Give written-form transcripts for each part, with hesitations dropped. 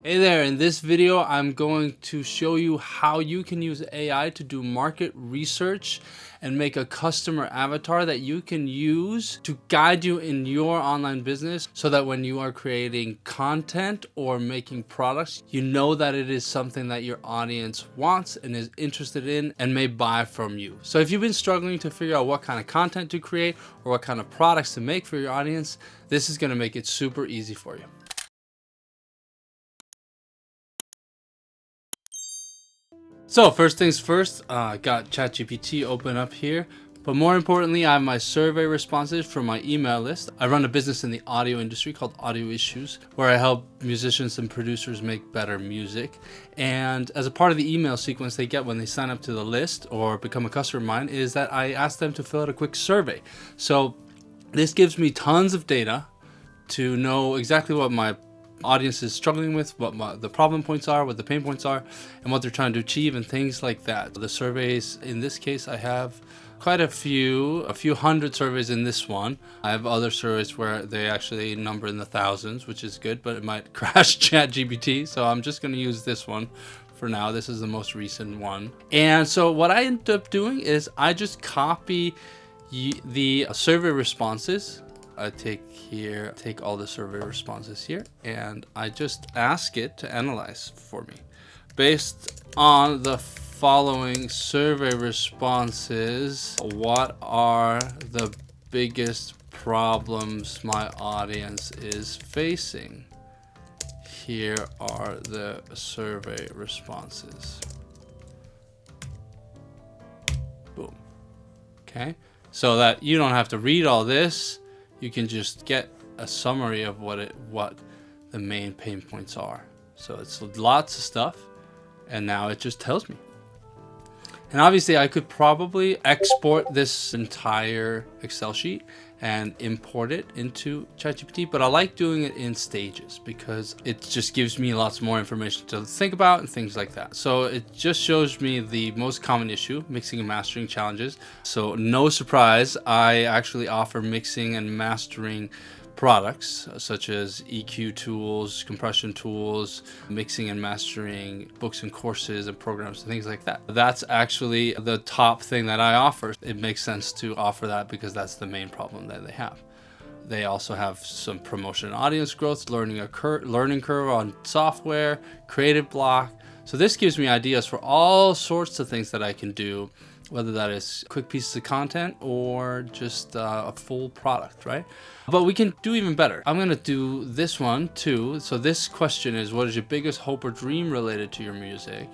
Hey there, in this video I'm going to show you how you can use AI to do market research and make a customer avatar that you can use to guide you in your online business so that when you are creating content or making products, you know that it is something that your audience wants and is interested in and may buy from you. So if you've been struggling to figure out what kind of content to create or what kind of products to make for your audience, this is going to make it super easy for you. So first things first, I got ChatGPT open up here, but more importantly, I have my survey responses from my email list. I run a business in the audio industry called Audio Issues, where I help musicians and producers make better music. And as a part of the email sequence they get when they sign up to the list or become a customer of mine is that I ask them to fill out a quick survey. So this gives me tons of data to know exactly what my audience is struggling with, what the problem points are, what the pain points are, and what they're trying to achieve and things like that. The surveys, in this case, I have quite a few hundred surveys in this one. I have other surveys where they actually number in the thousands, which is good, but it might crash ChatGPT. So I'm just going to use this one for now. This is the most recent one. And so what I end up doing is I just copy the survey responses. I take all the survey responses here, and I just ask it to analyze for me. Based on the following survey responses, what are the biggest problems my audience is facing? Here are the survey responses. Boom. Okay, so that you don't have to read all this. You can just get a summary of what the main pain points are. So it's lots of stuff, and now it just tells me. And obviously I could probably export this entire Excel sheet and import it into ChatGPT, but I like doing it in stages because it just gives me lots more information to think about and things like that. So it just shows me the most common issue, mixing and mastering challenges. So no surprise, I actually offer mixing and mastering products such as EQ tools, compression tools, mixing and mastering books and courses and programs and things like that. That's actually the top thing that I offer. It makes sense to offer that because that's the main problem that they have. They also have some promotion and audience growth, learning curve on software, creative block. So this gives me ideas for all sorts of things that I can do, whether that is quick pieces of content or just a full product, right? But we can do even better. I'm gonna do this one too. So this question is, what is your biggest hope or dream related to your music?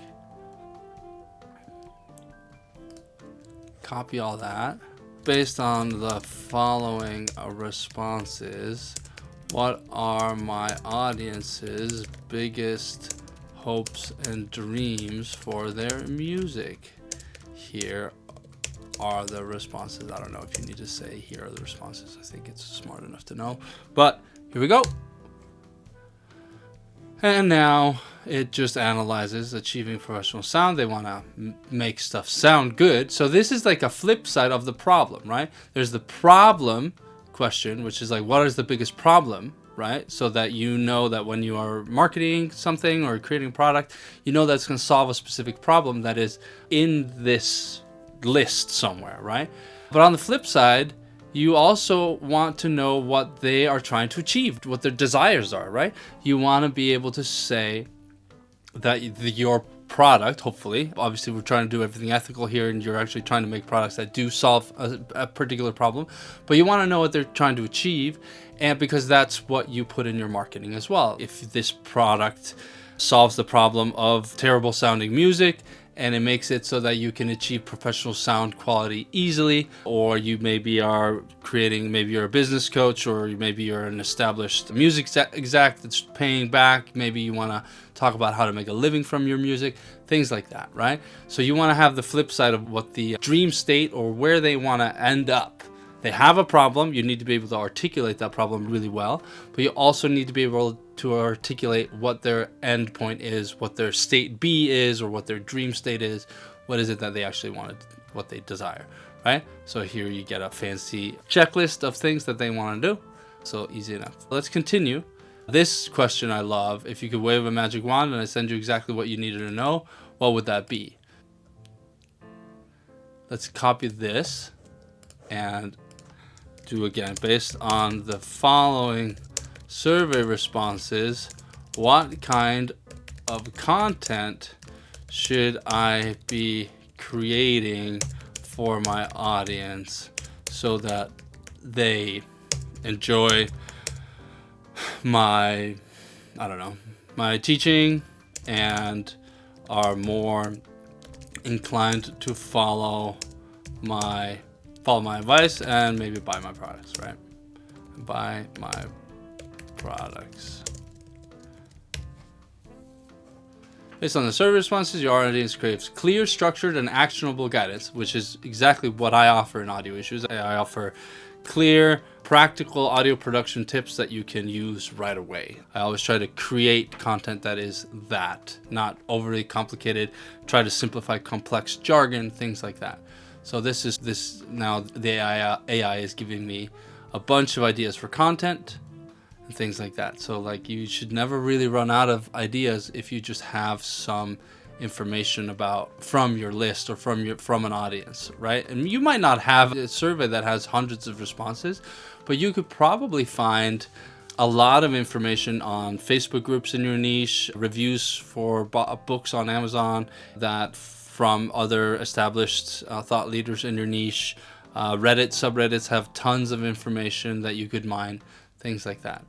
Copy all that. Based on the following responses, what are my audience's biggest hopes and dreams for their music? Here are the responses. I don't know if you need to say here are the responses. I think it's smart enough to know, but here we go. And now it just analyzes achieving professional sound. They want to make stuff sound good. So this is like a flip side of the problem, right? There's the problem question, which is like, what is the biggest problem? Right? So that you know that when you are marketing something or creating a product, you know that's going to solve a specific problem that is in this list somewhere, right? But on the flip side, you also want to know what they are trying to achieve, what their desires are, right? You want to be able to say that your product, hopefully, obviously we're trying to do everything ethical here, and you're actually trying to make products that do solve a particular problem, but you want to know what they're trying to achieve, and because that's what you put in your marketing as well. If this product solves the problem of terrible sounding music and it makes it so that you can achieve professional sound quality easily, or you maybe are creating, maybe you're a business coach, or maybe you're an established music exec that's paying back, maybe you want to talk about how to make a living from your music, things like that, right? So you want to have the flip side of what the dream state or where they want to end up. They have a problem, you need to be able to articulate that problem really well, but you also need to be able to articulate what their end point is, what their state B is, or what their dream state is. What is it that they actually wanted, what they desire, right? So here you get a fancy checklist of things that they want to do. So easy enough. Let's continue. This question I love. If you could wave a magic wand and I send you exactly what you needed to know, what would that be? Let's copy this and do again. Based on the following survey responses, what kind of content should I be creating for my audience so that they enjoy my teaching and are more inclined to follow my advice and maybe buy my products, right? Buy my products. Based on the survey responses, your audience craves clear, structured, and actionable guidance, which is exactly what I offer in Audio Issues. I offer clear, practical audio production tips that you can use right away. I always try to create content that is not overly complicated, try to simplify complex jargon, things like that. So now the AI is giving me a bunch of ideas for content and things like that. So like, you should never really run out of ideas if you just have some information from your list or from an audience, right? And you might not have a survey that has hundreds of responses, but you could probably find a lot of information on Facebook groups in your niche, reviews for books on Amazon that from other established thought leaders in your niche. Reddit subreddits have tons of information that you could mine, things like that.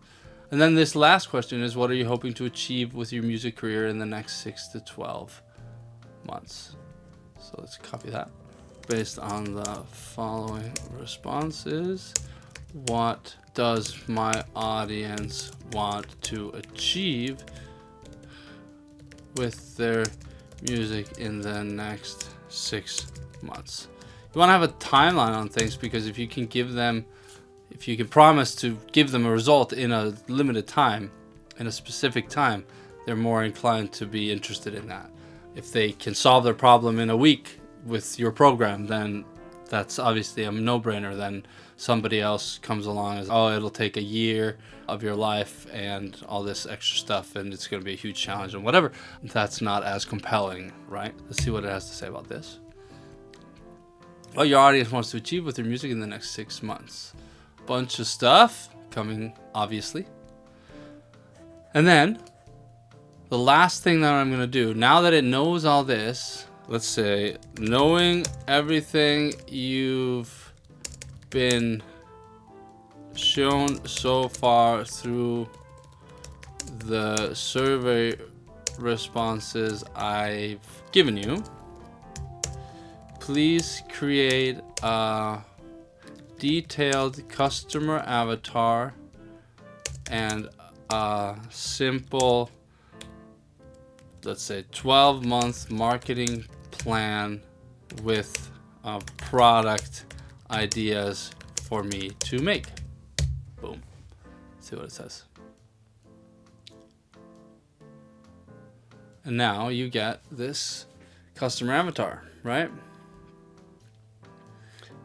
And then this last question is, what are you hoping to achieve with your music career in the next 6 to 12 months? So let's copy that. Based on the following responses, what does my audience want to achieve with their music in the next 6 months? You want to have a timeline on things, because if you can promise to give them a result in a limited time, in a specific time, they're more inclined to be interested in that. If they can solve their problem in a week with your program, then that's obviously a no-brainer. Then somebody else comes along as, oh, it'll take a year of your life and all this extra stuff, and it's going to be a huge challenge and whatever. That's not as compelling, right? Let's see what it has to say about this. What your audience wants to achieve with their music in the next 6 months. Bunch of stuff coming, obviously. And then the last thing that I'm going to do, now that it knows all this, let's say, knowing everything you've been shown so far through the survey responses I've given you, please create a detailed customer avatar and a simple, let's say, 12-month marketing plan with product ideas for me to make. Boom. See what it says. And now you get this customer avatar, right?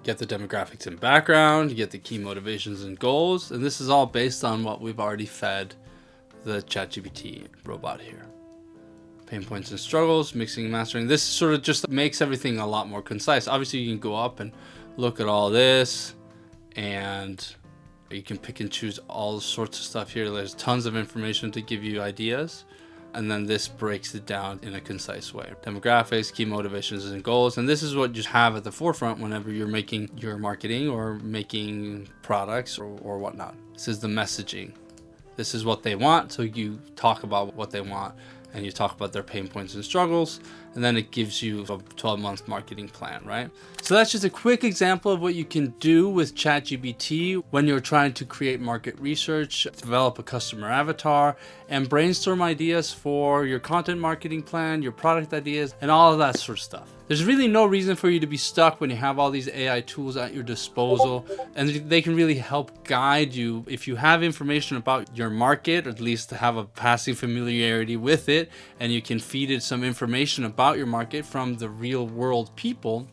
Get the demographics and background, you get the key motivations and goals, and this is all based on what we've already fed the ChatGPT robot here. Pain points and struggles, mixing and mastering. This sort of just makes everything a lot more concise. Obviously, you can go up and look at all this, and you can pick and choose all sorts of stuff here. There's tons of information to give you ideas. And then this breaks it down in a concise way. Demographics, key motivations and goals. And this is what you have at the forefront whenever you're making your marketing or making products or whatnot. This is the messaging. This is what they want. So you talk about what they want and you talk about their pain points and struggles. And then it gives you a 12-month marketing plan, right? So that's just a quick example of what you can do with ChatGPT when you're trying to create market research, develop a customer avatar, and brainstorm ideas for your content marketing plan, your product ideas, and all of that sort of stuff. There's really no reason for you to be stuck when you have all these AI tools at your disposal, and they can really help guide you if you have information about your market, or at least to have a passing familiarity with it, and you can feed it some information about your market from the real world people,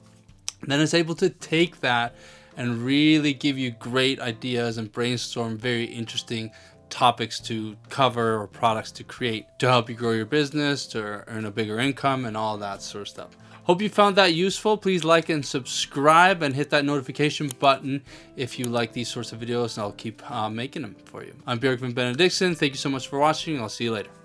then it's able to take that and really give you great ideas and brainstorm very interesting topics to cover or products to create to help you grow your business, to earn a bigger income, and all that sort of stuff. Hope you found that useful. Please like and subscribe and hit that notification button if you like these sorts of videos, and I'll keep making them for you. I'm BBenediktsson. Thank you so much for watching. I'll see you later.